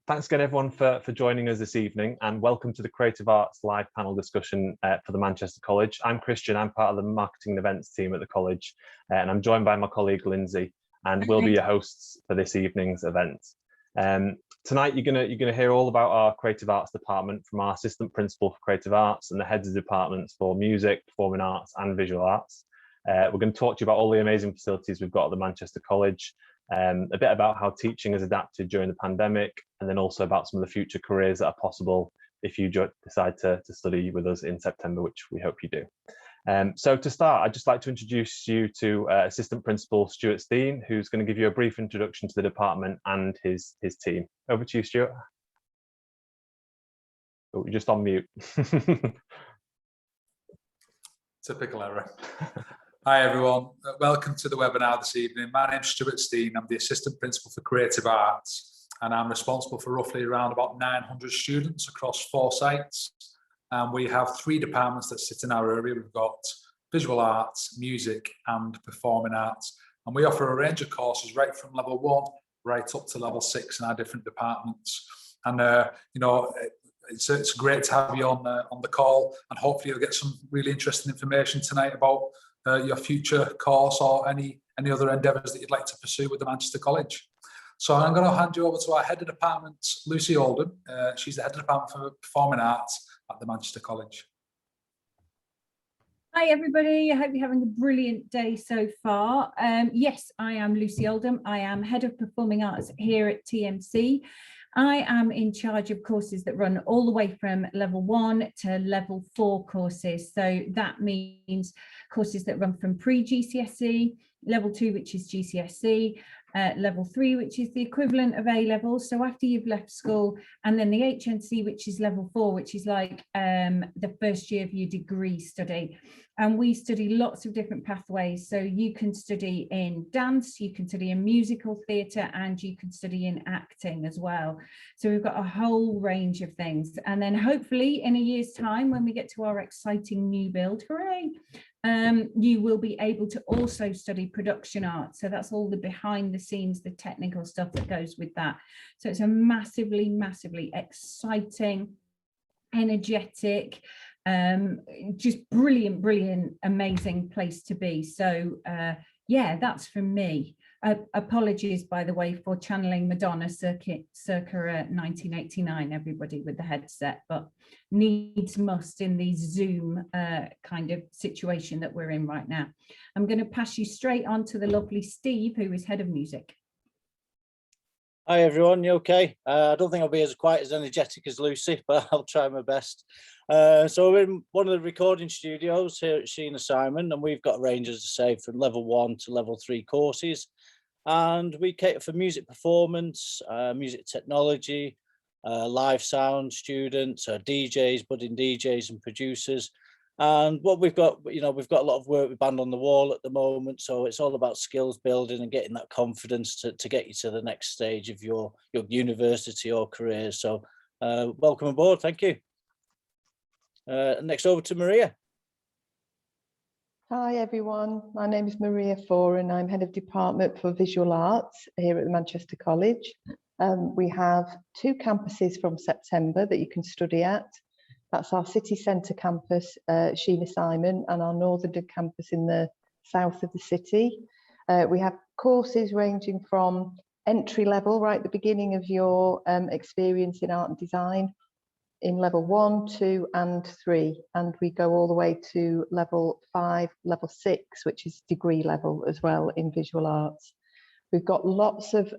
Thanks again, everyone, for joining us this evening, and welcome to the Creative Arts live panel discussion for the Manchester College. I'm Christian, I'm part of the marketing and events team at the college, and I'm joined by my colleague Lindsay, and we'll be your hosts for this evening's event. Tonight, you're gonna hear all about our Creative Arts department from our assistant principal for Creative Arts and the heads of departments for music, performing arts, and visual arts. We're going to talk to you about all the amazing facilities we've got at the Manchester College. A bit about how teaching has adapted during the pandemic, and then also about some of the future careers that are possible if you decide to study with us in September, which we hope you do. So to start, I'd just like to introduce you to Assistant Principal Stuart Steen, who's going to give you a brief introduction to the department and his team. Over to you, Stuart. Oh, you're just on mute. Typical error. Hi everyone, welcome to the webinar this evening. My name's Stuart Steen, I'm the Assistant Principal for Creative Arts, and I'm responsible for roughly around about 900 students across 4 sites. We have 3 departments that sit in our area. We've got visual arts, music and performing arts, and we offer a range of courses right from level 1 right up to level 6 in our different departments. And you know, it's great to have you on the call, and hopefully you'll get some really interesting information tonight about your future course or any other endeavours that you'd like to pursue with the Manchester College. So I'm going to hand you over to our head of department, Lucy Oldham. She's the head of department for performing arts at the Manchester College. Hi everybody, I hope you're having a brilliant day so far. Yes, I am Lucy Oldham. I am head of performing arts here at TMC. I am in charge of courses that run all the way from level 1 to level 4 courses. So that means courses that run from pre-GCSE, level 2, which is GCSE, level 3, which is the equivalent of A-level, so after you've left school, and then the HNC, which is level 4, which is like the first year of your degree study. And we study lots of different pathways, so you can study in dance, you can study in musical theatre, and you can study in acting as well. So we've got a whole range of things, and then hopefully in a year's time, when we get to our exciting new build, hooray, you will be able to also study production art. So that's all the behind the scenes, the technical stuff that goes with that. So it's a massively, massively exciting, energetic, just brilliant, amazing place to be. So yeah, that's from me. Apologies, by the way, for channeling Madonna circa 1989, everybody with the headset, but needs must in the Zoom kind of situation that we're in right now. I'm going to pass you straight on to the lovely Steve, who is head of music. Hi everyone, you okay? I don't think I'll be as quite as energetic as Lucy, but I'll try my best. So we're in one of the recording studios here at Sheena Simon, and we've got a range, as I say, from level 1 to level 3 courses. And we cater for music performance, music technology, live sound students, DJs, budding DJs and producers. And what we've got, you know, we've got a lot of work with Band on the Wall at the moment. So it's all about skills building and getting that confidence to get you to the next stage of your university or career. So welcome aboard. Thank you. Next over to Maria. Hi everyone, my name is Maria Four and I'm Head of Department for Visual Arts here at the Manchester College. We have 2 campuses from September that you can study at. That's our city centre campus, Sheena Simon, and our northern campus in the south of the city. We have courses ranging from entry level, right at the beginning of your experience in art and design, in level 1, 2 and 3, and we go all the way to level 5, level 6, which is degree level as well in visual arts. We've got lots of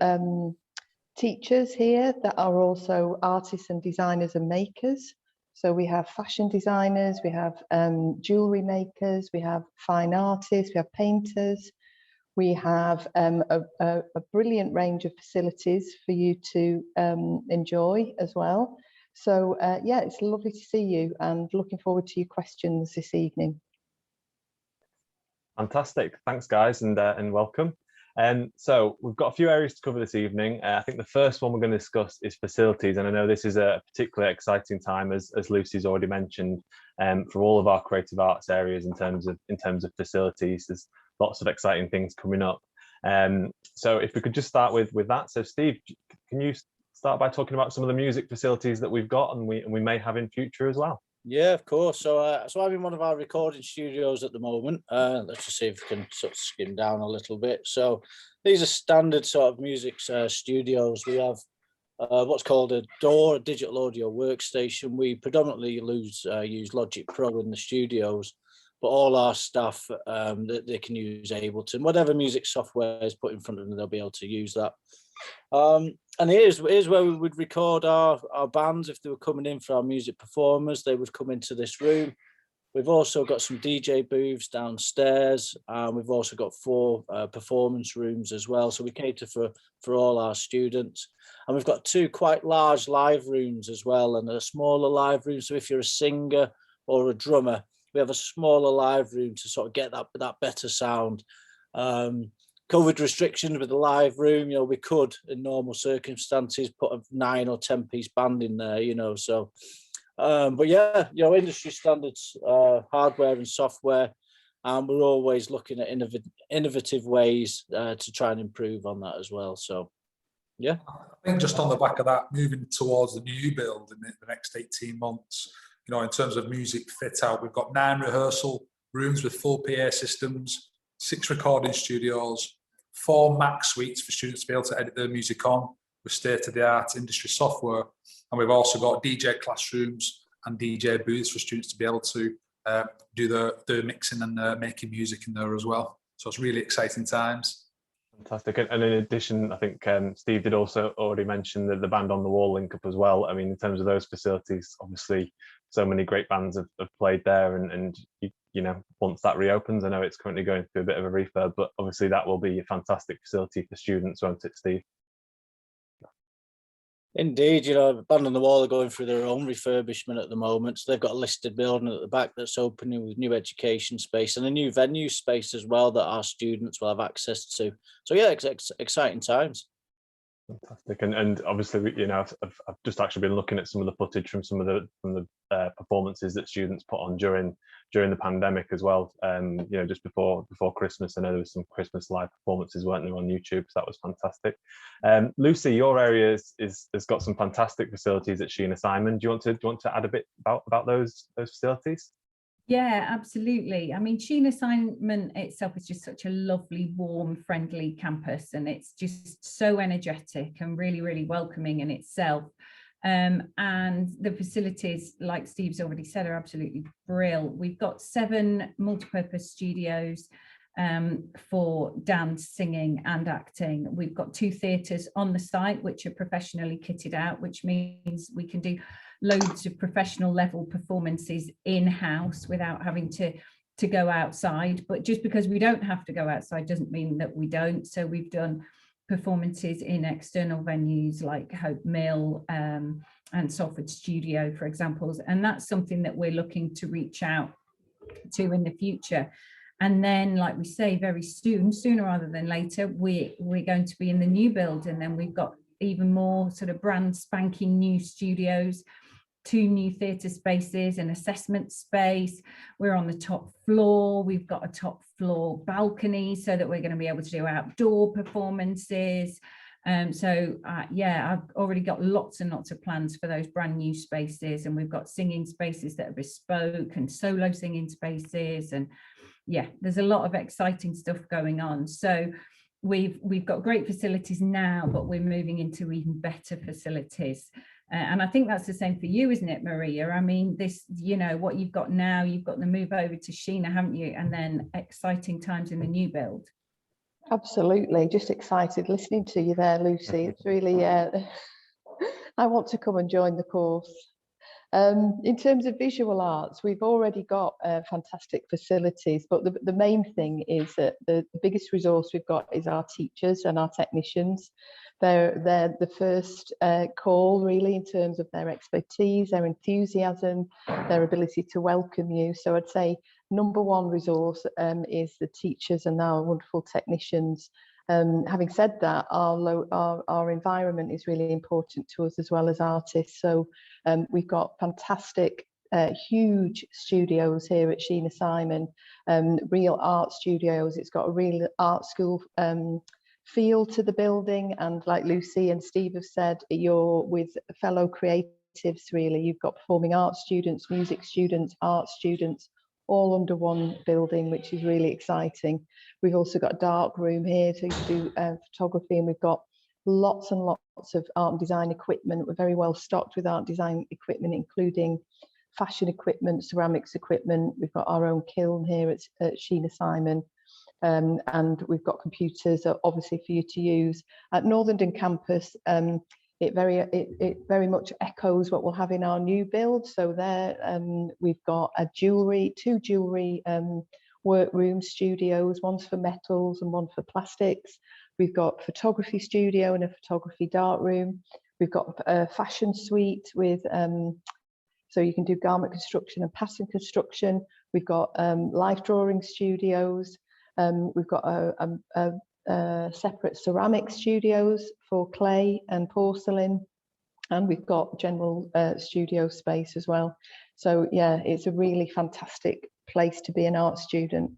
teachers here that are also artists and designers and makers. So we have fashion designers, we have jewellery makers, we have fine artists, we have painters. We have a brilliant range of facilities for you to enjoy as well. So yeah, it's lovely to see you and looking forward to your questions this evening. Fantastic, thanks guys, and welcome. So we've got a few areas to cover this evening. I think the first one we're going to discuss is facilities, and I know this is a particularly exciting time, as Lucy's already mentioned, for all of our creative arts areas in terms of facilities. There's lots of exciting things coming up. So if we could just start with that. So Steve, can you start by talking about some of the music facilities that we've got and we may have in future as well. Yeah, of course. So, so I'm in one of our recording studios at the moment. Let's just see if we can sort of skim down a little bit. So, these are standard sort of music studios. We have what's called a DAW, a digital audio workstation. We predominantly use Logic Pro in the studios, but all our staff they can use Ableton. Whatever music software is put in front of them, they'll be able to use that. And here's where we would record our bands. If they were coming in for our music performers, they would come into this room. We've also got some DJ booths downstairs, and we've also got 4 performance rooms as well. So we cater for all our students. And we've got 2 quite large live rooms as well, and a smaller live room. So if you're a singer or a drummer, we have a smaller live room to sort of get that better sound. COVID restrictions with the live room, you know, we could in normal circumstances put a 9 or 10 piece band in there, you know, so but yeah, you know, industry standards, hardware and software, and we're always looking at innovative ways to try and improve on that as well. So yeah, I think just on the back of that, moving towards the new build in the next 18 months, you know, in terms of music fit out, we've got 9 rehearsal rooms with full PA systems, 6 recording studios, 4 Mac suites for students to be able to edit their music on with state-of-the-art industry software. And we've also got DJ classrooms and DJ booths for students to be able to do the mixing and making music in there as well. So it's really exciting times. Fantastic. And in addition, I think Steve did also already mention the band on the wall link up as well. I mean, in terms of those facilities, obviously so many great bands have played there, and you know, once that reopens, I know it's currently going through a bit of a refurb, but obviously that will be a fantastic facility for students, won't it, Steve? indeed. You know, Band on the Wall are going through their own refurbishment at the moment. So they've got a listed building at the back that's opening with new education space and a new venue space as well that our students will have access to. So yeah, exciting times. Fantastic. And obviously, you know, I've just actually been looking at some of the footage from some of the performances that students put on during the pandemic as well. You know, just before Christmas, I know there was some Christmas live performances, weren't there, on YouTube? So that was fantastic. Lucy, your area has got some fantastic facilities at Sheena Simon. Do you want to add a bit about those facilities? Yeah, absolutely. I mean, Sheena Simon itself is just such a lovely, warm, friendly campus, and it's just so energetic and really, really welcoming in itself. And the facilities, like Steve's already said, are absolutely brilliant. We've got 7 multipurpose studios for dance, singing and acting. We've got 2 theatres on the site, which are professionally kitted out, which means we can do loads of professional level performances in-house without having to go outside. But just because we don't have to go outside doesn't mean that we don't. So we've done performances in external venues like Hope Mill and Salford Studio, for example. And that's something that we're looking to reach out to in the future. And then, like we say, very soon, sooner rather than later, we're going to be in the new build, and then we've got even more sort of brand spanking new studios, 2 new theatre spaces, an assessment space. We're on the top floor. We've got a top floor balcony so that we're going to be able to do outdoor performances. Yeah, I've already got lots and lots of plans for those brand new spaces, and we've got singing spaces that are bespoke and solo singing spaces, and yeah, there's a lot of exciting stuff going on. So we've got great facilities now, but we're moving into even better facilities. And I think that's the same for you, isn't it, Maria? I mean, this, you know, what you've got now, you've got the move over to Sheena, haven't you? And then exciting times in the new build. Absolutely, just excited listening to you there, Lucy. It's really, I want to come and join the course. In terms of visual arts, we've already got fantastic facilities, but the main thing is that the biggest resource we've got is our teachers and our technicians. They're the first call, really, in terms of their expertise, their enthusiasm, their ability to welcome you. So I'd say number 1 resource is the teachers and our wonderful technicians. Having said that, our environment is really important to us as well as artists. So we've got fantastic, huge studios here at Sheena Simon, real art studios. It's got a real art school feel to the building. And like Lucy and Steve have said, you're with fellow creatives, really. You've got performing arts students, music students, art students, all under one building, which is really exciting. We've also got a dark room here to do photography, and we've got lots and lots of art and design equipment. We're very well stocked with art design equipment, including fashion equipment, ceramics equipment. We've got our own kiln here at Sheena Simon, and we've got computers, obviously, for you to use. At Northern campus, it very much echoes what we'll have in our new build. So there, we've got two jewellery workroom studios, one's for metals and one for plastics. We've got a photography studio and a photography dark room. We've got a fashion suite with, so you can do garment construction and pattern construction. We've got life drawing studios. We've got a separate ceramic studios for clay and porcelain, and we've got general studio space as well. So yeah, it's a really fantastic place to be an art student.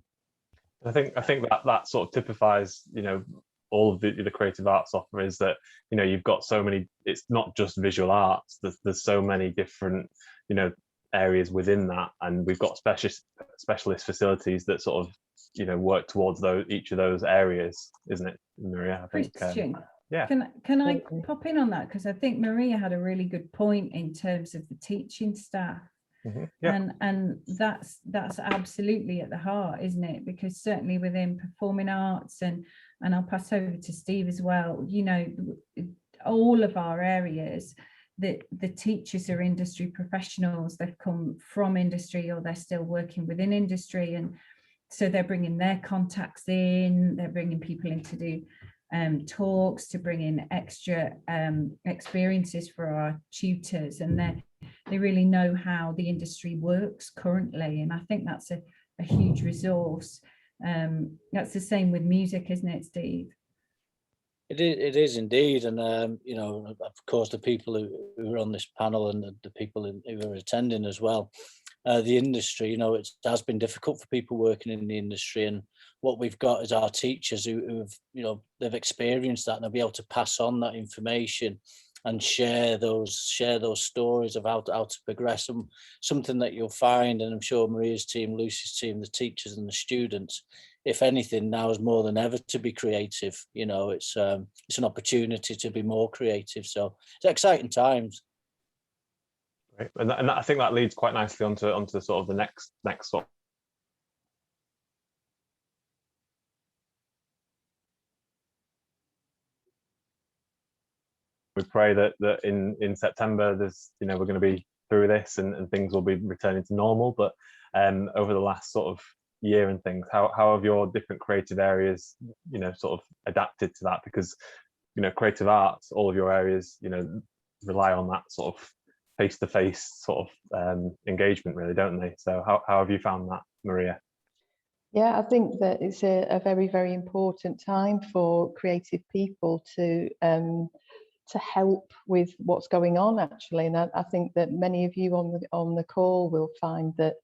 I think that sort of typifies, you know, all of the creative arts offer, is that, you know, you've got so many, it's not just visual arts, there's so many different, you know, areas within that, and we've got specialist facilities that sort of, you know, work towards each of those areas, isn't it, Maria? I think Christian, yeah. Can I pop in on that, because I think Maria had a really good point in terms of the teaching staff. Yeah. And that's absolutely at the heart, isn't it? Because certainly within performing arts, and I'll pass over to Steve as well, you know, all of our areas, that the teachers are industry professionals. They've come from industry, or they're still working within industry, and so they're bringing their contacts in, they're bringing people in to do talks, to bring in extra experiences for our tutors, and they really know how the industry works currently, and I think that's a huge resource. That's the same with music, isn't it, Steve? It is indeed, and you know, of course, the people who are on this panel and the people who are attending as well, the industry, you know, it has been difficult for people working in the industry, and what we've got is our teachers who've, you know, they've experienced that, and they'll be able to pass on that information and share those stories of how to progress. And something that you'll find, and I'm sure Maria's team, Lucy's team, the teachers and the students, if anything, now is more than ever to be creative. You know, it's an opportunity to be more creative. So it's exciting times. Right. And I think that leads quite nicely onto sort of the next sort of. We pray that in September, there's, you know, we're going to be through this and things will be returning to normal. But over the last sort of year and things, how have your different creative areas, you know, sort of adapted to that? Because, you know, creative arts, all of your areas, you know, rely on that sort of face-to-face sort of engagement, really, don't they? So how have you found that, Maria? Yeah, I think that it's a very, very important time for creative people to help with what's going on, actually. And I think that many of you on the call will find that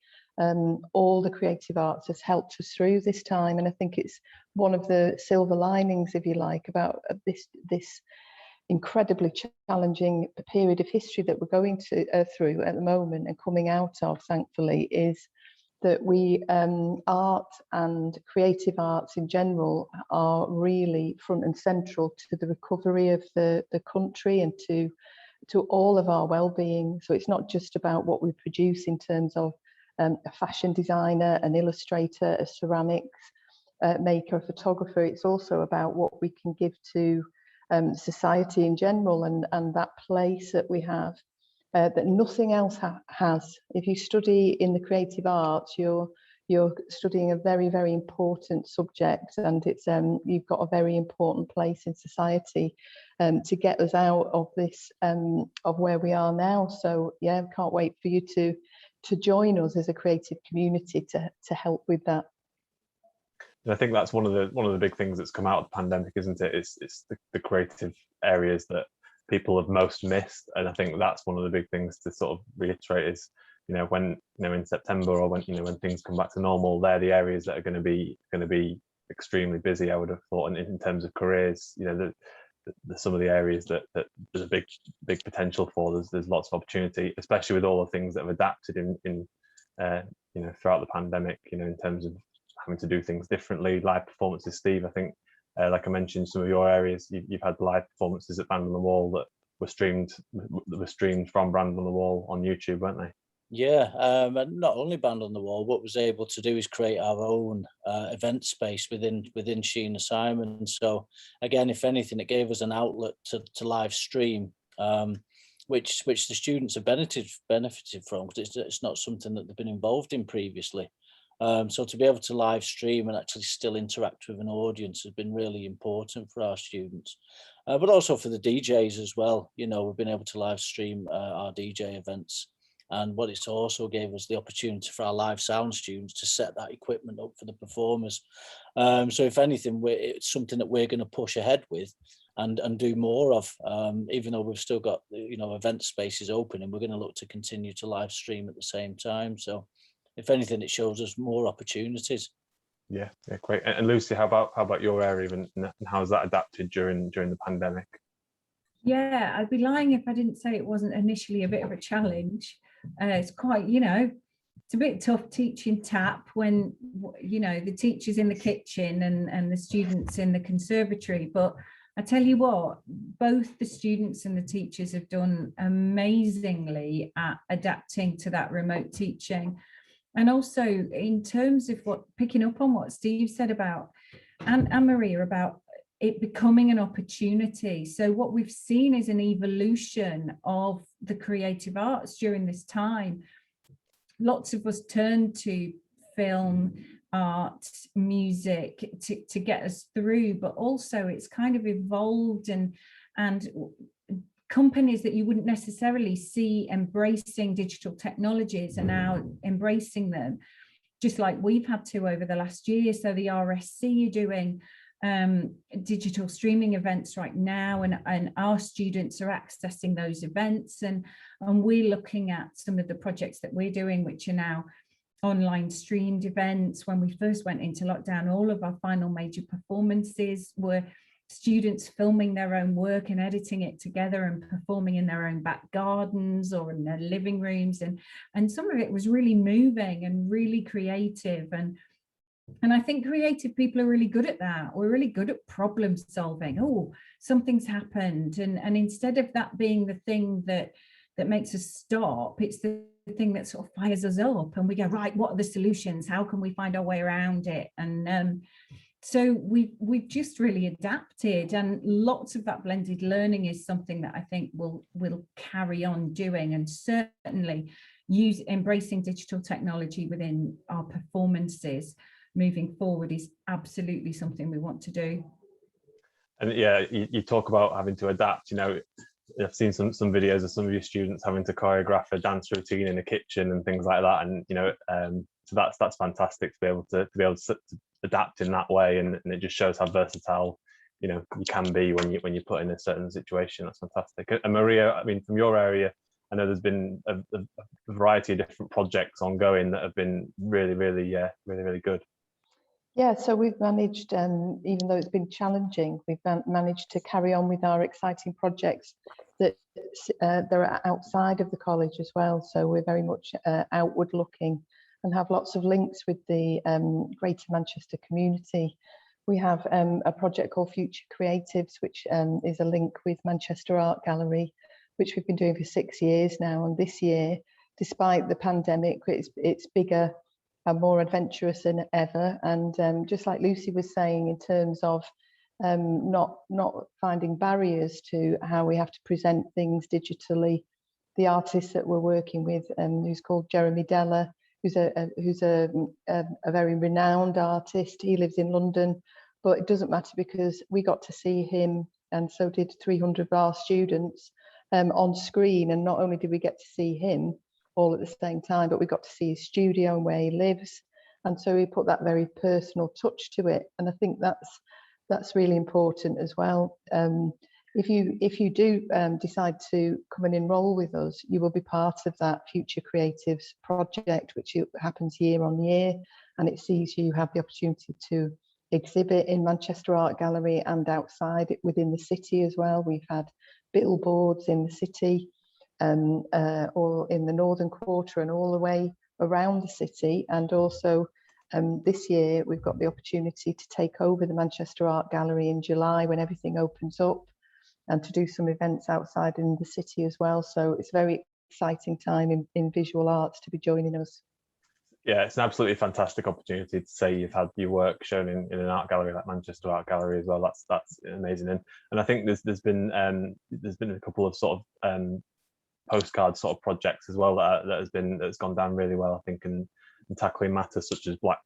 all the creative arts has helped us through this time. And I think it's one of the silver linings, if you like, about this incredibly challenging period of history that we're going through at the moment and coming out of, thankfully, is that we art and creative arts in general are really front and central to the recovery of the country and to all of our well-being. So it's not just about what we produce in terms of a fashion designer, an illustrator, a ceramics maker, a photographer. It's also about what we can give to society in general, and that place that we have that nothing else has. If you study in the creative arts, you're studying a very, very important subject, and it's you've got a very important place in society to get us out of this of where we are now. So yeah, can't wait for you to join us as a creative community to help with that. And I think that's one of the big things that's come out of the pandemic, isn't it? It's the creative areas that people have most missed, and I think that's one of the big things to sort of reiterate is, you know, when, you know, in September, or when, you know, when things come back to normal, they're the areas that are going to be extremely busy, I would have thought, and in terms of careers, you know, some of the areas that there's a big potential for. There's lots of opportunity, especially with all the things that have adapted in you know, throughout the pandemic, you know, in terms of having to do things differently. Live performances, Steve, I think, like I mentioned, some of your areas, you've had live performances at Band on the Wall that were streamed from Band on the Wall on YouTube, weren't they? Yeah, and not only Band on the Wall, what was able to do is create our own event space within Sheena Simon. So again, if anything, it gave us an outlet to live stream, which the students have benefited from, because it's not something that they've been involved in previously. So to be able to live stream and actually still interact with an audience has been really important for our students, but also for the DJs as well. You know, we've been able to live stream our DJ events. And what it's also gave us the opportunity for our live sound students to set that equipment up for the performers. So if anything, it's something that we're going to push ahead with and do more of, even though we've still got, you know, event spaces open, and we're going to look to continue to live stream at the same time. So if anything, it shows us more opportunities. Yeah, great. And Lucy, how about your area, and how's that adapted during the pandemic? Yeah, I'd be lying if I didn't say it wasn't initially a bit of a challenge. It's quite, you know, it's a bit tough teaching tap when, you know, the teacher's in the kitchen and the students in the conservatory. But I tell you what, both the students and the teachers have done amazingly at adapting to that remote teaching. And also in terms of picking up on what Steve said about, and Maria, about it becoming an opportunity. So what we've seen is an evolution of the creative arts during this time. Lots of us turned to film, art, music to get us through, but also it's kind of evolved, and companies that you wouldn't necessarily see embracing digital technologies are now embracing them, just like we've had to over the last year. So the RSC are doing digital streaming events right now, and our students are accessing those events, and we're looking at some of the projects that we're doing, which are now online streamed events. When we first went into lockdown, all of our final major performances were students filming their own work and editing it together and performing in their own back gardens or in their living rooms, and some of it was really moving and really creative, and I think creative people are really good at that. We're really good at problem solving. Oh, something's happened. And instead of that being the thing that makes us stop, it's the thing that sort of fires us up. And we go, right, what are the solutions? How can we find our way around it? And so we've just really adapted. And lots of that blended learning is something that I think we'll carry on doing, and certainly embracing digital technology within our performances moving forward is absolutely something we want to do. And yeah, you talk about having to adapt. You know, I've seen some videos of some of your students having to choreograph a dance routine in a kitchen and things like that. And you know, so that's fantastic to be able to adapt in that way, and it just shows how versatile, you know, you can be when you're put in a certain situation. That's fantastic. And Maria, I mean, from your area, I know there's been a variety of different projects ongoing that have been really good. Yeah, so we've managed, even though it's been challenging, we've managed to carry on with our exciting projects that they're outside of the college as well. So we're very much outward looking and have lots of links with the Greater Manchester community. We have a project called Future Creatives, which is a link with Manchester Art Gallery, which we've been doing for 6 years now. And this year, despite the pandemic, it's bigger and more adventurous than ever. And just like Lucy was saying, in terms of not finding barriers to how we have to present things digitally, the artist that we're working with, who's called Jeremy Della, who's a very renowned artist. He lives in London, but it doesn't matter because we got to see him, and so did 300 of our students on screen. And not only did we get to see him all at the same time, but we got to see his studio and where he lives, and so he put that very personal touch to it. And I think that's really important as well. If you do decide to come and enrol with us, you will be part of that Future Creatives project, which happens year on year, and it sees you have the opportunity to exhibit in Manchester Art Gallery and outside within the city as well. We've had billboards in the city, or in the northern quarter and all the way around the city. And also this year we've got the opportunity to take over the Manchester Art Gallery in July when everything opens up, and to do some events outside in the city as well. So it's a very exciting time in visual arts to be joining us. Yeah, it's an absolutely fantastic opportunity to say you've had your work shown in an art gallery like Manchester Art Gallery as well. That's amazing, and I think there's been a couple of sort of postcard sort of projects as well that's gone down really well, I think, and tackling matters such as Black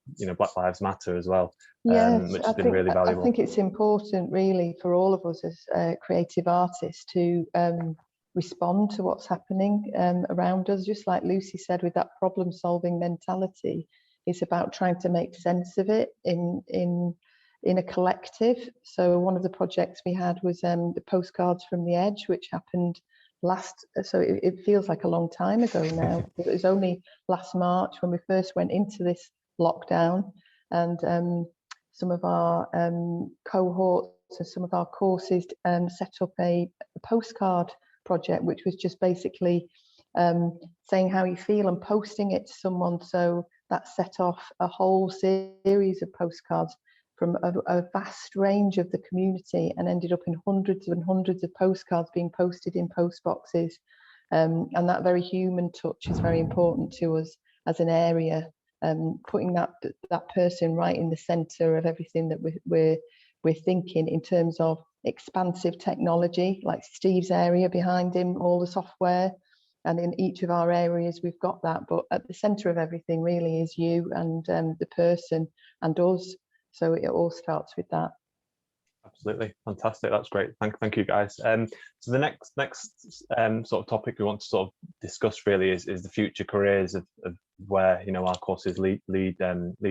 Lives Matter as well. Yes, which has been really valuable. I think it's important really for all of us as creative artists to respond to what's happening around us. Just like Lucy said, with that problem solving mentality, it's about trying to make sense of it in a collective. So one of the projects we had was the postcards from the Edge, which happened so it feels like a long time ago now. It was only last March when we first went into this lockdown, and some of our cohorts and some of our courses set up a postcard project, which was just basically saying how you feel and posting it to someone. So that set off a whole series of postcards from a vast range of the community, and ended up in hundreds and hundreds of postcards being posted in post boxes. And that very human touch is very important to us as an area, putting that person right in the centre of everything that we're thinking in terms of expansive technology, like Steve's area behind him, all the software, and in each of our areas we've got that, but at the centre of everything really is you and the person and us. So it all starts with that. Absolutely fantastic. That's great. Thank you, guys. So the next sort of topic we want to sort of discuss really is the future careers of where our courses lead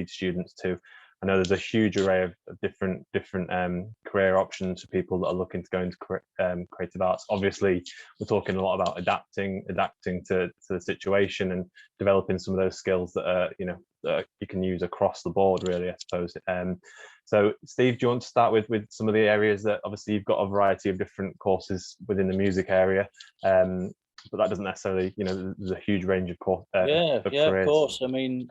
students to. I know there's a huge array of different career options for people that are looking to go into creative arts. Obviously, we're talking a lot about adapting to the situation and developing some of those skills that that you can use across the board, really, I suppose. So, Steve, do you want to start with some of the areas that obviously you've got a variety of different courses within the music area, but that doesn't necessarily, there's a huge range of careers. Of course. I mean,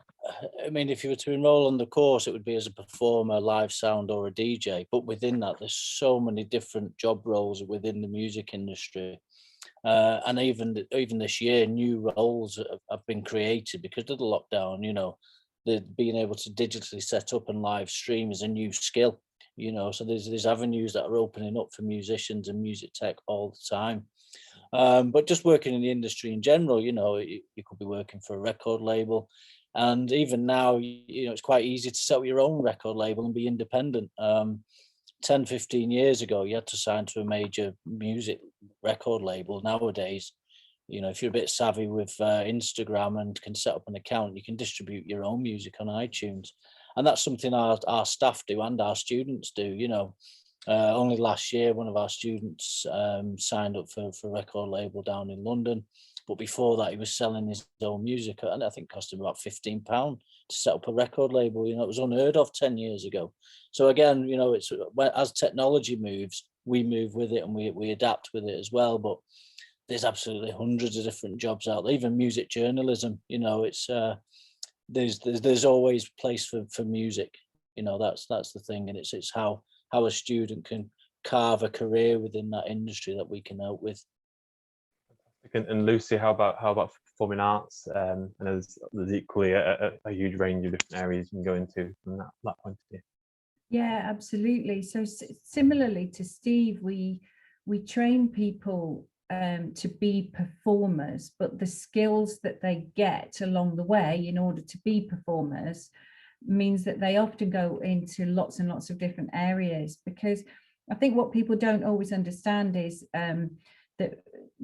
if you were to enroll on the course, it would be as a performer, live sound, or a DJ. But within that, there's so many different job roles within the music industry. And even this year, new roles have been created because of the lockdown. Being able to digitally set up and live stream is a new skill. So there's avenues that are opening up for musicians and music tech all the time. But just working in the industry in general, you could be working for a record label, and even now, it's quite easy to set up your own record label and be independent. 10-15 years ago, you had to sign to a major music record label. Nowadays, if you're a bit savvy with Instagram and can set up an account, you can distribute your own music on iTunes. And that's something our staff do and our students do. Only last year, one of our students signed up for a record label down in London. But before that, he was selling his own music, and I think it cost him about £15 to set up a record label. It was unheard of 10 years ago. So again, it's as technology moves, we move with it and we adapt with it as well. But there's absolutely hundreds of different jobs out there. Even music journalism, it's there's always place for music. That's the thing, and it's how a student can carve a career within that industry that we can help with. And Lucy, how about performing arts? And there's equally a huge range of different areas you can go into from that point of view. Yeah, absolutely. So similarly to Steve, we train people to be performers, but the skills that they get along the way in order to be performers means that they often go into lots and lots of different areas, because I think what people don't always understand is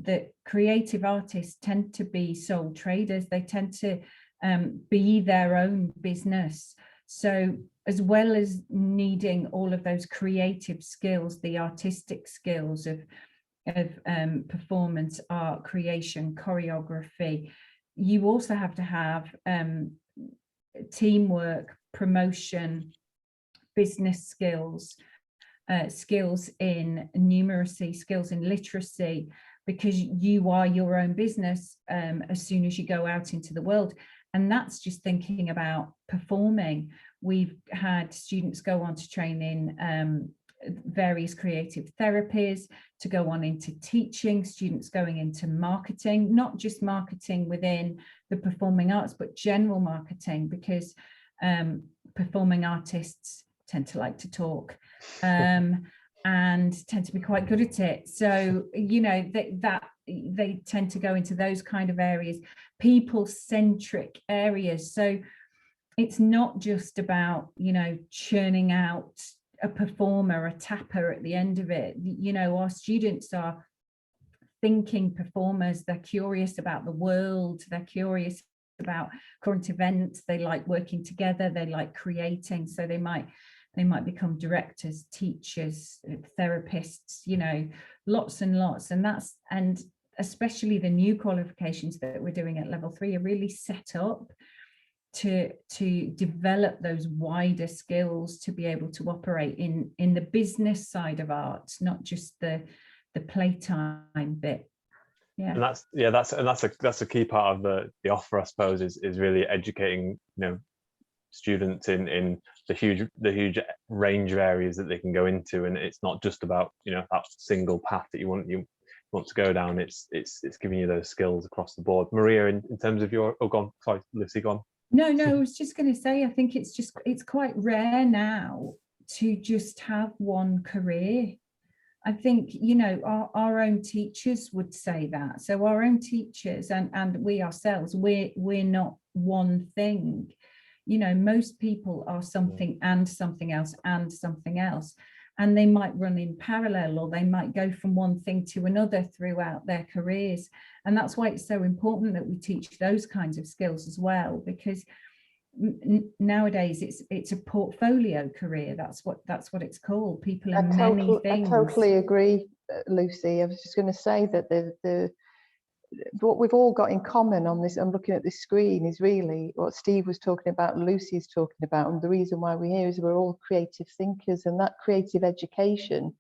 that creative artists tend to be sole traders. They tend to be their own business. So as well as needing all of those creative skills, the artistic skills of performance, art, creation, choreography, you also have to have teamwork, promotion, business skills, skills in numeracy, skills in literacy, because you are your own business as soon as you go out into the world. And that's just thinking about performing. We've had students go on to train in various creative therapies, to go on into teaching, students going into marketing, not just marketing within the performing arts, but general marketing, because performing artists tend to like to talk and tend to be quite good at it. So, you know, they tend to go into those kind of areas, people-centric areas. So it's not just about, you know, churning out a performer, a tapper at the end of it. You know, our students are thinking performers. They're curious about the world. They're curious about current events. They like working together. They like creating. So they might become directors, teachers, therapists, you know, lots and lots. And especially the new qualifications that we're doing at level 3 are really set up to develop those wider skills to be able to operate in the business side of art, not just the playtime bit. Yeah. And that's a key part of the offer, I suppose, is really educating, you know, students in the huge range of areas that they can go into. And it's not just about, you know, that single path that you want to go down. It's giving you those skills across the board. Maria, in terms of your, sorry, Lucy, go on. No, I was just going to say, I think it's quite rare now to just have one career. I think, you know, our own teachers would say that. So our own teachers and we ourselves, we're not one thing. You know, most people are something and something else and something else. And they might run in parallel, or they might go from one thing to another throughout their careers. And that's why it's so important that we teach those kinds of skills as well, because nowadays it's a portfolio career. That's what it's called. People in many things. I totally agree, Lucy. I was just going to say that what we've all got in common on this, I'm looking at this screen, is really what Steve was talking about and Lucy is talking about. And the reason why we're here is we're all creative thinkers, and that creative education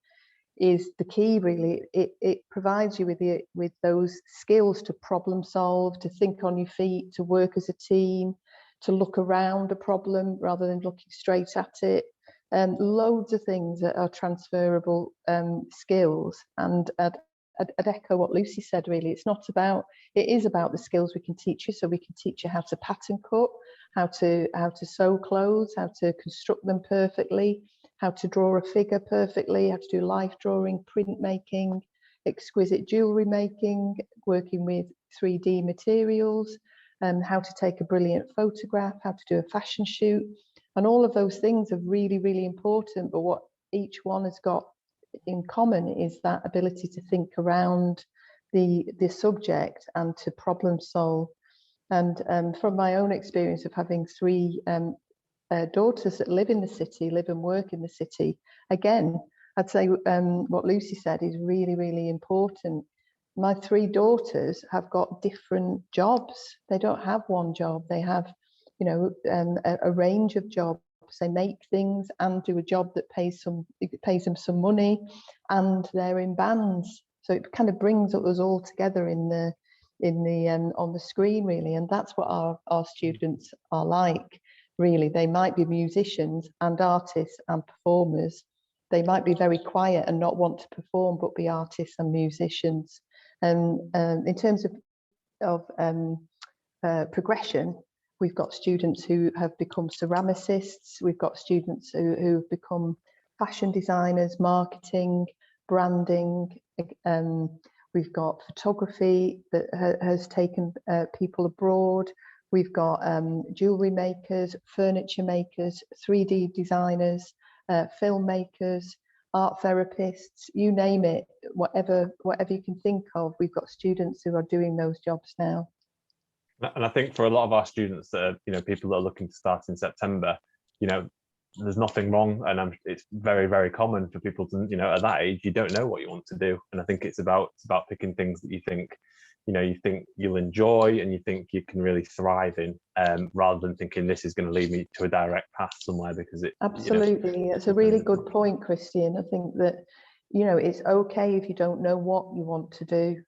is the key, really. It provides you with those skills to problem solve, to think on your feet, to work as a team, to look around a problem rather than looking straight at it. Loads of things that are transferable skills. And I'd echo what Lucy said, really. It is about the skills we can teach you. So we can teach you how to pattern cut, how to sew clothes, how to construct them perfectly, how to draw a figure perfectly, how to do life drawing, printmaking, exquisite jewellery making, working with 3D materials, how to take a brilliant photograph, how to do a fashion shoot. And all of those things are really, really important. But what each one has got in common is that ability to think around the subject and to problem solve. And from my own experience of having 3 daughters that live and work in the city, again, I'd say what Lucy said is really, really important. My 3 daughters have got different jobs. They don't have one job. They have, you know, a range of jobs. They make things and do a job that pays them some money, and they're in bands. So it kind of brings us all together on the screen, really. And that's what our students are like, really. They might be musicians and artists and performers. They might be very quiet and not want to perform, but be artists and musicians. And in terms of progression, we've got students who have become ceramicists. We've got students who've become fashion designers, marketing, branding. We've got photography that has taken people abroad. We've got jewellery makers, furniture makers, 3D designers, filmmakers, art therapists, you name it, whatever you can think of. We've got students who are doing those jobs now. And I think for a lot of our students that are, you know, people that are looking to start in September, you know, there's nothing wrong, and it's very, very common for people to, you know, at that age, you don't know what you want to do. And I think it's about picking things that you think, you think you'll enjoy and you think you can really thrive in, rather than thinking this is going to lead me to a direct path somewhere, because it absolutely, it's a really good point, Christian. I think that it's okay if you don't know what you want to do.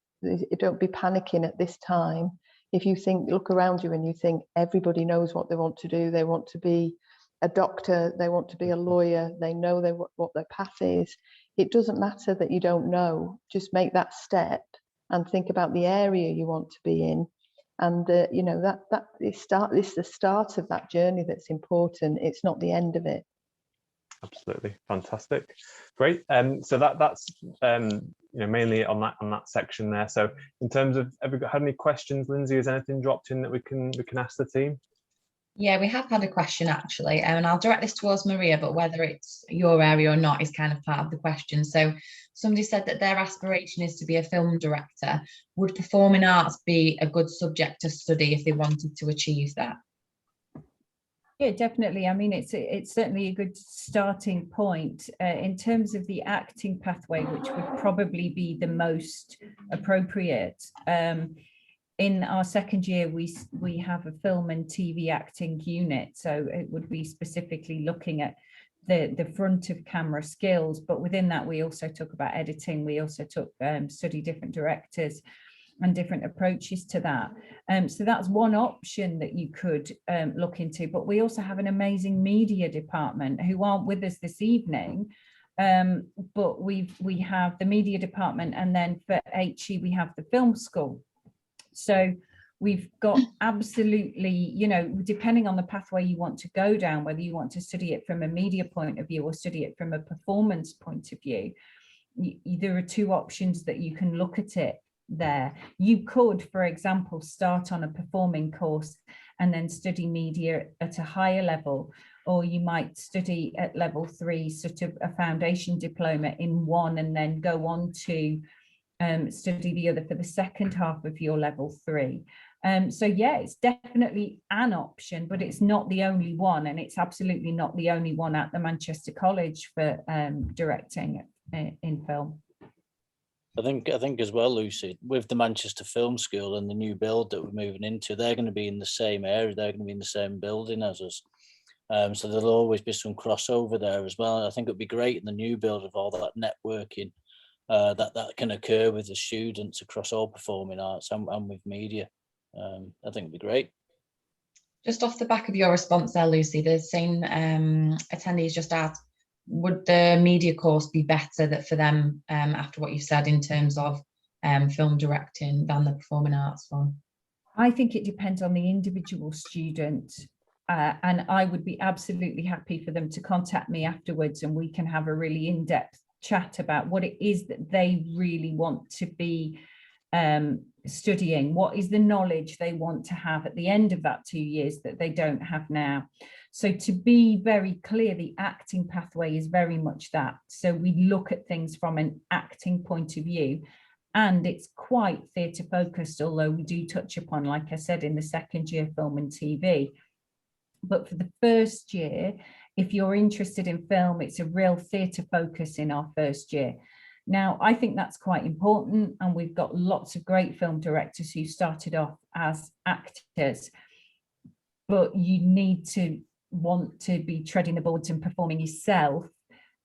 Don't be panicking at this time. If you look around you and you think everybody knows what they want to do, they want to be a doctor, they want to be a lawyer, they know what their path is. It doesn't matter that you don't know. Just make that step and think about the area you want to be in, and that is the start of that journey that's important. It's not the end of it. Absolutely, fantastic, great. So that's mainly on that section there. So in terms of, have we had any questions, Lindsay? Has anything dropped in that we can ask the team? Yeah, we have had a question actually, and I'll direct this towards Maria, but whether it's your area or not is kind of part of the question. So somebody said that their aspiration is to be a film director. Would performing arts be a good subject to study if they wanted to achieve that? Yeah, definitely. I mean, it's certainly a good starting point in terms of the acting pathway, which would probably be the most appropriate. In our second year, we have a film and TV acting unit, so it would be specifically looking at the front of camera skills. But within that, we also talk about editing. We also study different directors and different approaches to that. So that's one option that you could look into. But we also have an amazing media department who aren't with us this evening. But we have the media department, and then for HE we have the film school. So we've got absolutely, depending on the pathway you want to go down, whether you want to study it from a media point of view or study it from a performance point of view, there are two options that you can look at it there. You could, for example, start on a performing course and then study media at a higher level, or you might study at level 3, sort of a foundation diploma in one, and then go on to study the other for the second half of your level 3. So yeah, it's definitely an option, but it's not the only one, and it's absolutely not the only one at the Manchester College for directing in film. I think as well, Lucy, with the Manchester Film School and the new build that we're moving into, they're going to be in the same area, they're going to be in the same building as us. So there'll always be some crossover there as well. And I think it'd be great in the new build of all that networking that can occur with the students across all performing arts and with media. I think it'd be great. Just off the back of your response there, Lucy, the same attendees just asked, would the media course be better for them after what you've said in terms of film directing than the performing arts one? I think it depends on the individual student, and I would be absolutely happy for them to contact me afterwards, and we can have a really in-depth chat about what it is that they really want to be studying, what is the knowledge they want to have at the end of that 2 years that they don't have now. So to be very clear, the acting pathway is very much that. So we look at things from an acting point of view, and it's quite theatre focused, although we do touch upon, like I said, in the second year, film and TV. But for the first year, if you're interested in film, it's a real theatre focus in our first year. Now, I think that's quite important, and we've got lots of great film directors who started off as actors, but you need to want to be treading the boards and performing yourself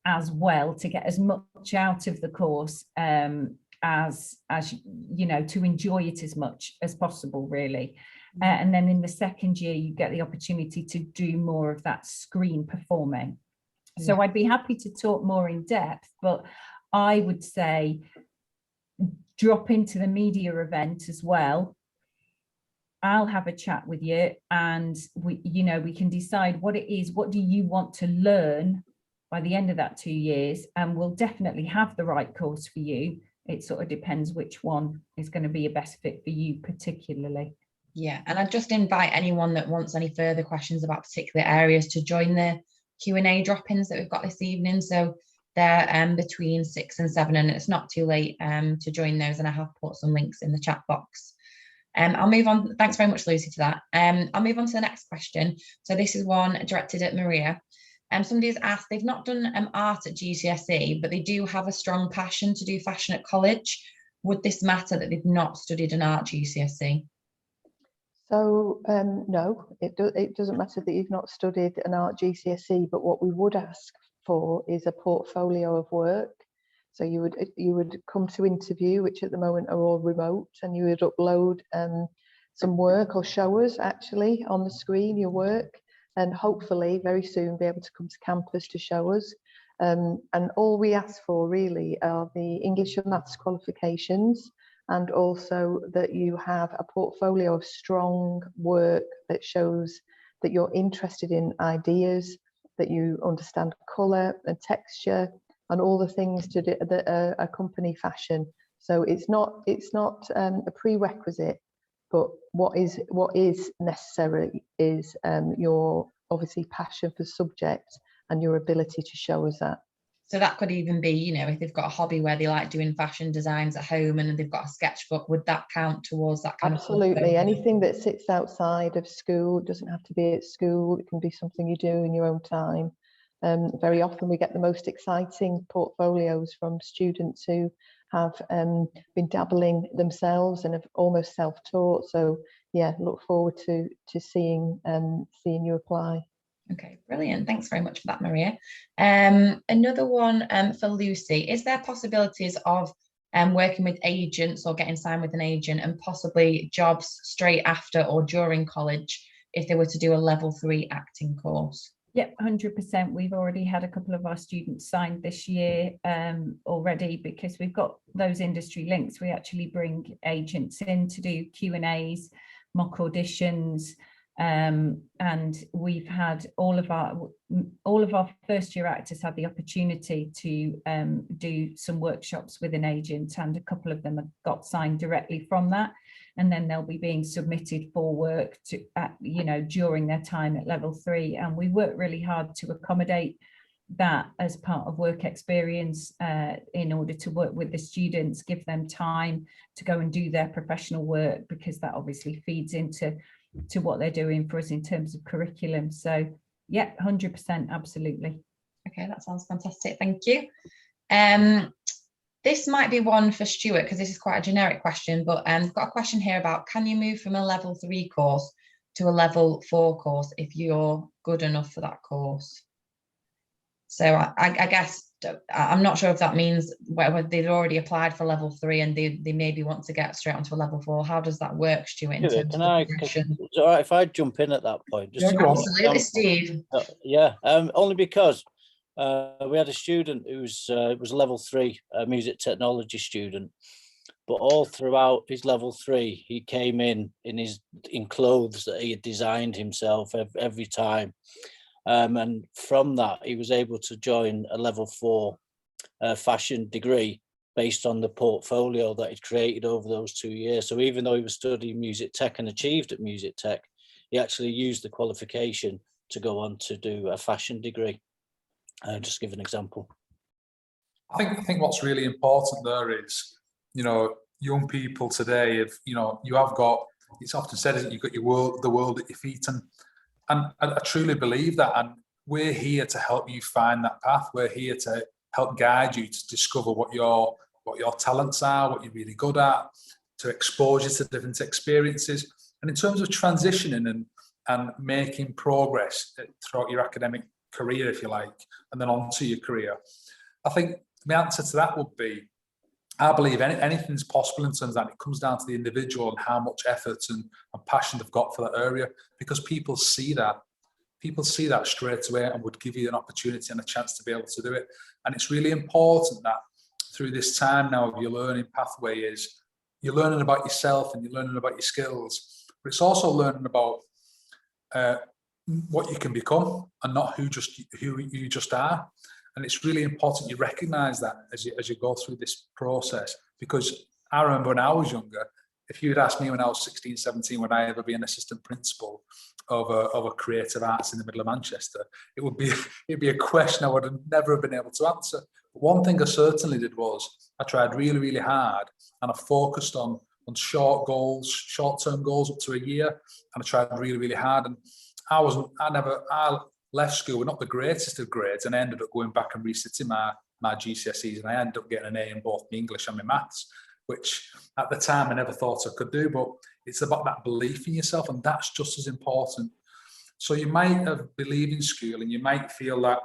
as well to get as much out of the course as to enjoy it as much as possible, really. And then in the second year, you get the opportunity to do more of that screen performing. So I'd be happy to talk more in depth, but I would say drop into the media event as well. I'll have a chat with you, and we can decide what it is. What do you want to learn by the end of that 2 years? And we'll definitely have the right course for you. It sort of depends which one is going to be a best fit for you particularly. Yeah, and I'd just invite anyone that wants any further questions about particular areas to join the Q&A drop-ins that we've got this evening. So they're between 6 and 7, and it's not too late to join those, and I have put some links in the chat box. I'll move on. Thanks very much, Lucy, to that. I'll move on to the next question. So this is one directed at Maria. Somebody has asked, they've not done art at GCSE, but they do have a strong passion to do fashion at college. would this matter that they've not studied an art GCSE? So no, it doesn't matter that you've not studied an art GCSE, but what we would ask for is a portfolio of work. So you would come to interview, which at the moment are all remote, and you would upload some work or show us actually on the screen your work, and hopefully very soon be able to come to campus to show us. And all we ask for really are the English and Maths qualifications, and also that you have a portfolio of strong work that shows that you're interested in ideas, that you understand colour and texture and all the things that accompany fashion. So it's not a prerequisite, but what is necessary is your obviously passion for subject and your ability to show us that. So that could even be, you know, if they've got a hobby where they like doing fashion designs at home and they've got a sketchbook, would that count towards that kind Absolutely. of? Absolutely. Anything that sits outside of school, it doesn't have to be at school. It can be something you do in your own time. Very often we get the most exciting portfolios from students who have been dabbling themselves and have almost self-taught. So yeah, look forward to seeing you apply. Okay, brilliant. Thanks very much for that, Maria. Another one for Lucy. Is there possibilities of working with agents or getting signed with an agent and possibly jobs straight after or during college if they were to do a level 3 acting course? Yep, 100%. We've already had a couple of our students signed this year already, because we've got those industry links. We actually bring agents in to do Q&As, mock auditions, and we've had all of our first year actors had the opportunity to do some workshops with an agent, and a couple of them have got signed directly from that, and then they'll be being submitted for work to during their time at level 3. And we work really hard to accommodate that as part of work experience in order to work with the students, give them time to go and do their professional work, because that obviously feeds into what they're doing for us in terms of curriculum. So yeah, 100%, absolutely. Okay, that sounds fantastic. Thank you. This might be one for Stuart, because this is quite a generic question, but I've got a question here about, can you move from a level 3 course to a level 4 course if you're good enough for that course? So I guess I'm not sure if that means whether they've already applied for level 3 and they maybe want to get straight onto a level 4. How does that work, Stuart, in terms of progression? It's all right if I jump in at that point? Just absolutely, Steve. Yeah, only because we had a student who was a level 3 music technology student, but all throughout his level 3, he came in clothes that he had designed himself every time. And from that, he was able to join a level 4 fashion degree based on the portfolio that he'd created over those 2 years. So even though he was studying music tech and achieved at music tech, he actually used the qualification to go on to do a fashion degree. Just give an example. I think what's really important there is, young people today, you have got, it's often said that you've got the world at your feet, and I truly believe that, and we're here to help you find that path. We're here to help guide you to discover what your talents are, what you're really good at, to expose you to different experiences. And in terms of transitioning and making progress throughout your academic career, if you like, and then on to your career, I think the answer to that would be, I believe anything's possible in terms of that. It comes down to the individual and how much effort and passion they've got for that area, because people see that straight away and would give you an opportunity and a chance to be able to do it. And it's really important that through this time now of your learning pathway is you're learning about yourself and you're learning about your skills, but it's also learning about what you can become and not who you just are. And it's really important you recognise that as you go through this process, because I remember when I was younger, if you'd asked me when I was 16, 17, would I ever be an assistant principal of a creative arts in the middle of Manchester, it'd be a question I would have never been able to answer. But one thing I certainly did was I tried really, really hard, and I focused on short-term goals up to a year, and I tried really, really hard. And I left school with not the greatest of grades, and I ended up going back and resitting my GCSEs, and I ended up getting an A in both my English and my maths. which at the time I never thought I could do, but it's about that belief in yourself, and that's just as important. So you might have believed in school and you might feel that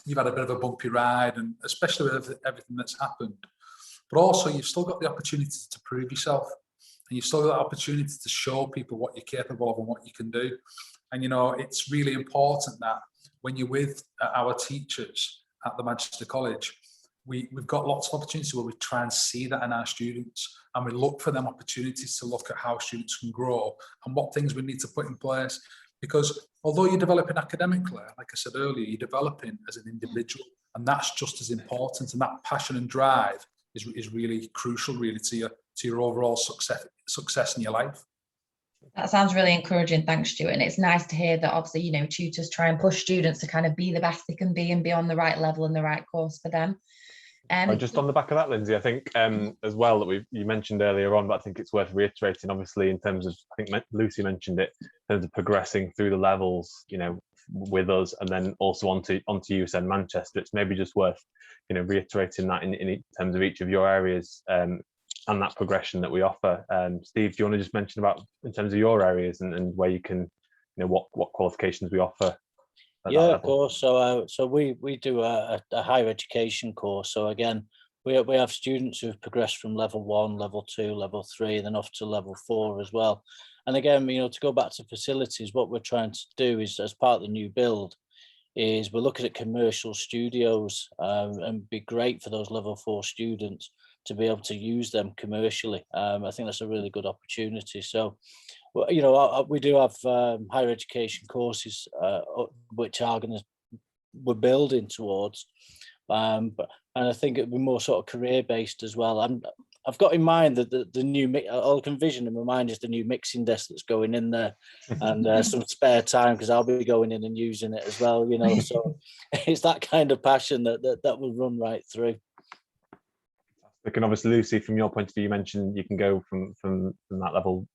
you've had a bit of a bumpy ride, and especially with everything that's happened, but also you've still got the opportunity to prove yourself, and you've still got the opportunity to show people what you're capable of and what you can do. And, you know, it's really important that when you're with our teachers at the Manchester College, we've got lots of opportunities where we try and see that in our students, and we look for them opportunities to look at how students can grow and what things we need to put in place. Because although you're developing academically, like I said earlier, you're developing as an individual, and that's just as important. And that passion and drive is really crucial, really, to your overall success in your life. That sounds really encouraging. Thanks, Stuart. And it's nice to hear that obviously, you know, tutors try and push students to kind of be the best they can be and be on the right level and the right course for them. Just on the back of that, Lindsay, I think as well that you mentioned earlier on, but I think it's worth reiterating, obviously, in terms of, I think Lucy mentioned it, in terms of progressing through the levels, you know, with us, and then also onto USN Manchester. It's maybe just worth, you know, reiterating that in terms of each of your areas and that progression that we offer. Steve, do you want to just mention about in terms of your areas and where you can, you know, what qualifications we offer? Yeah, of course. So we do a higher education course. So again, we have students who've progressed from level 1, level 2, level 3, then off to level 4 as well. And again, you know, to go back to facilities, what we're trying to do is, as part of the new build, is we're looking at commercial studios, and be great for those level 4 students to be able to use them commercially. I think that's a really good opportunity. So, well, you know, we do have higher education courses, which we're building towards, and I think it'll be more sort of career based as well. I've got in mind that the new all I can vision in my mind is the new mixing desk that's going in there, and some spare time, because I'll be going in and using it as well. You know, so it's that kind of passion that will run right through. And obviously, Lucy, from your point of view, you mentioned you can go from that level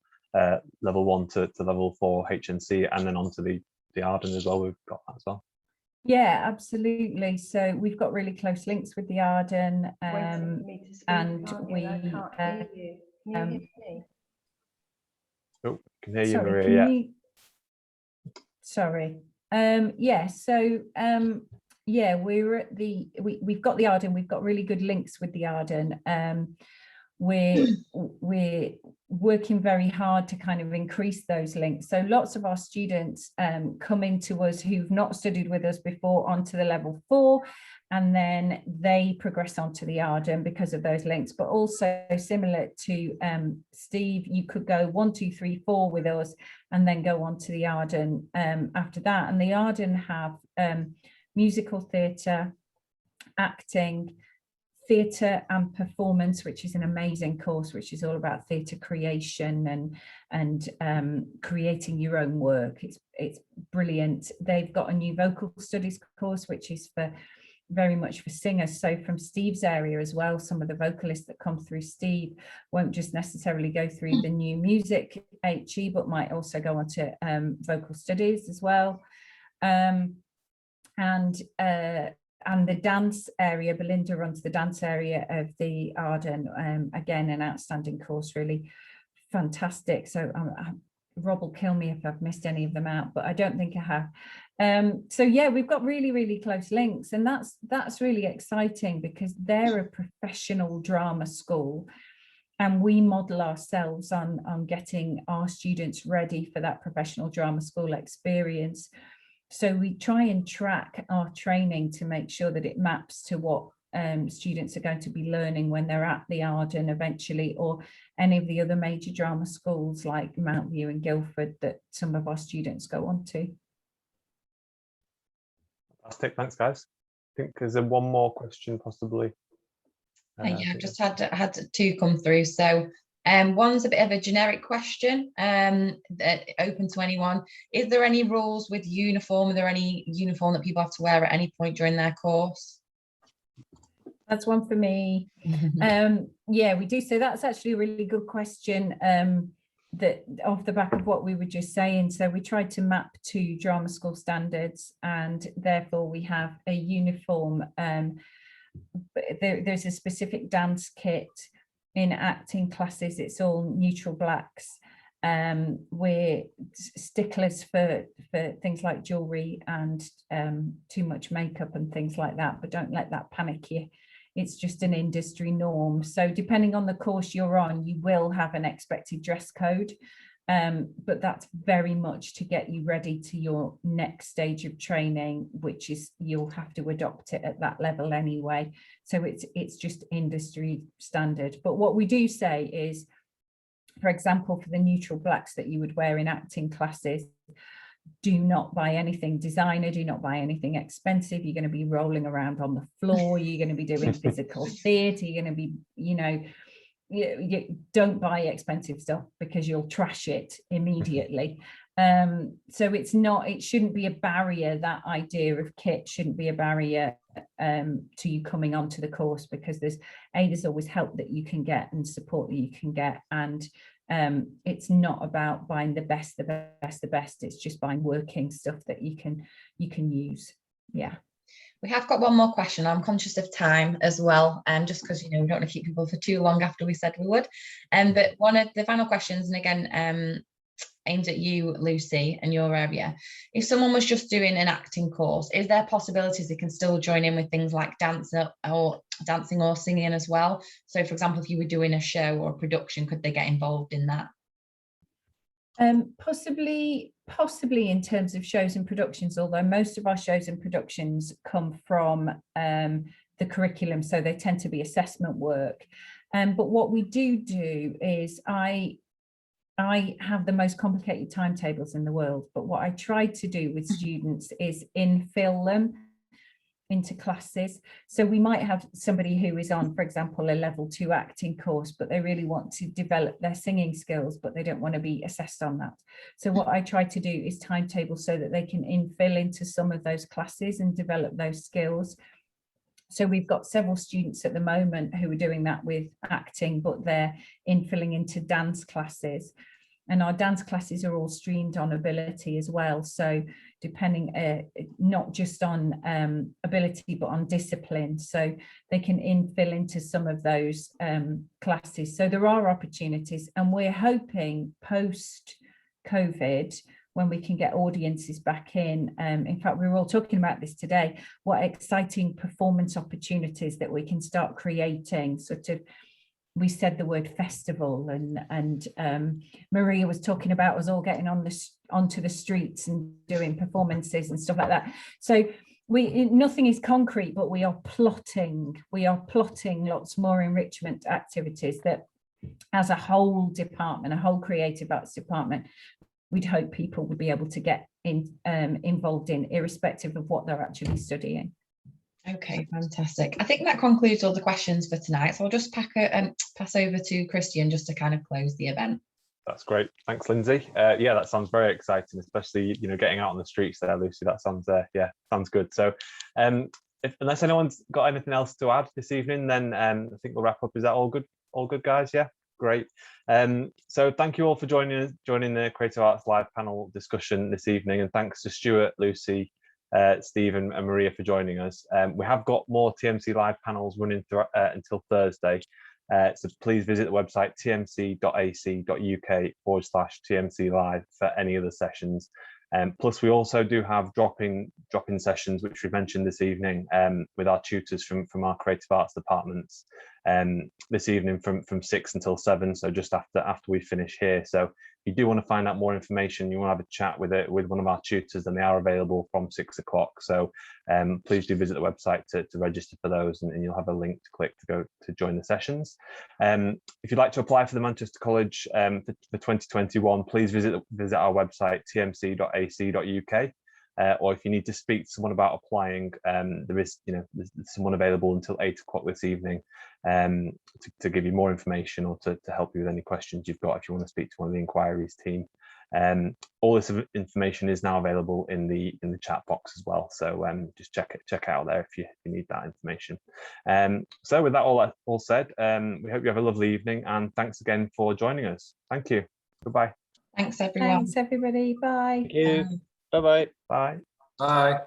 1 to level 4 HNC, and then onto the Arden as well. We've got that as well. Yeah, absolutely. So we've got really close links with the Arden, and we oh, can hear you, Maria. Sorry. Yeah. So yeah, we're at we've got the Arden. We've got really good links with the Arden. We're working very hard to kind of increase those links. So lots of our students come into us who've not studied with us before onto the level 4, and then they progress onto the Arden because of those links. But also similar to Steve, you could go 1, 2, 3, 4 with us and then go on to the Arden after that. And the Arden have musical theatre, acting, theatre and performance, which is an amazing course, which is all about theatre creation and creating your own work. It's brilliant. They've got a new vocal studies course, which is very much for singers. So from Steve's area as well, some of the vocalists that come through Steve won't just necessarily go through the new music HE, but might also go on to vocal studies as well. And the dance area, Belinda runs the dance area of the Arden. Again, an outstanding course, really fantastic. So Rob will kill me if I've missed any of them out, but I don't think I have. So yeah, we've got really, really close links, and that's really exciting because they're a professional drama school, and we model ourselves on getting our students ready for that professional drama school experience. So we try and track our training to make sure that it maps to what students are going to be learning when they're at the Arden eventually, or any of the other major drama schools like Mount View and Guildford that some of our students go on to. Fantastic, thanks guys. I think there's one more question possibly. Yeah, I've just had 2 come through. So one's a bit of a generic question, that open to anyone. Is there any rules with uniform? Are there any uniform that people have to wear at any point during their course? That's one for me. Yeah, we do. So that's actually a really good question, that off the back of what we were just saying. So we tried to map to drama school standards, and therefore we have a uniform. There's a specific dance kit in acting classes, it's all neutral blacks. We're sticklers for things like jewelry and too much makeup and things like that, but don't let that panic you. It's just an industry norm. So depending on the course you're on, you will have an expected dress code, but that's very much to get you ready to your next stage of training, which is you'll have to adopt it at that level anyway. So it's just industry standard. But what we do say is, for example, for the neutral blacks that you would wear in acting classes, do not buy anything designer, do not buy anything expensive. You're going to be rolling around on the floor, you're going to be doing physical theatre, you're going to be, you know, you don't buy expensive stuff because you'll trash it immediately. So it shouldn't be a barrier. That idea of kit shouldn't be a barrier to you coming onto the course, because there's always help that you can get and support that you can get, and it's not about buying the best. It's just buying working stuff that you can use. Yeah. We have got one more question. I'm conscious of time as well, just because, you know, we don't want to keep people for too long after we said we would. But one of the final questions, and again, aimed at you, Lucy, and your area. If someone was just doing an acting course, is there possibilities they can still join in with things like dancing or singing as well? So, for example, if you were doing a show or a production, could they get involved in that? Possibly in terms of shows and productions, although most of our shows and productions come from the curriculum, so they tend to be assessment work. But what we do is I have the most complicated timetables in the world, but what I try to do with students is infill them into classes. So we might have somebody who is on, for example, a level 2 acting course, but they really want to develop their singing skills, but they don't want to be assessed on that. So what I try to do is timetable so that they can infill into some of those classes and develop those skills. So we've got several students at the moment who are doing that with acting, but they're infilling into dance classes. And our dance classes are all streamed on ability as well. So depending, not just on ability, but on discipline. So they can infill into some of those classes. So there are opportunities, and we're hoping post-COVID, when we can get audiences back in fact, we were all talking about this today, what exciting performance opportunities that we can start creating. Sort of, we said the word festival, and Maria was talking about us all getting onto the streets and doing performances and stuff like that. So nothing is concrete, but we are plotting lots more enrichment activities that, as a whole department, a whole creative arts department, we'd hope people would be able to get involved in, irrespective of what they're actually studying. Okay, fantastic. I think that concludes all the questions for tonight. So I'll just pass over to Christian just to kind of close the event. That's great. Thanks, Lindsay. Yeah, that sounds very exciting, especially, you know, getting out on the streets there, Lucy. That sounds, sounds good. So unless anyone's got anything else to add this evening, then I think we'll wrap up. Is that all good? All good, guys? Yeah, great. So thank you all for joining the Creative Arts Live panel discussion this evening. And thanks to Stuart, Lucy, Steve and Maria for joining us. We have got more TMC live panels running through until Thursday, so please visit the website tmc.ac.uk/TMC live for any other sessions. Plus we also do have drop-in sessions, which we've mentioned this evening, with our tutors from our creative arts departments, this evening from 6 until 7, so just after we finish here. So if you do want to find out more information, you want to have a chat with one of our tutors, then they are available from 6 o'clock. So please do visit the website to register for those, and you'll have a link to click to go to join the sessions. If you'd like to apply for the Manchester College for 2021, please visit our website tmc.ac.uk. Or if you need to speak to someone about applying, there's someone available until 8 o'clock this evening to give you more information, or to help you with any questions you've got if you want to speak to one of the inquiries team. All this information is now available in the chat box as well, so just check it out there if you need that information. So with that all said, we hope you have a lovely evening, and thanks again for joining us. Thank you. Goodbye. Thanks, everyone. Thanks, everybody. Bye. Thank you. Bye-bye. Bye. Bye.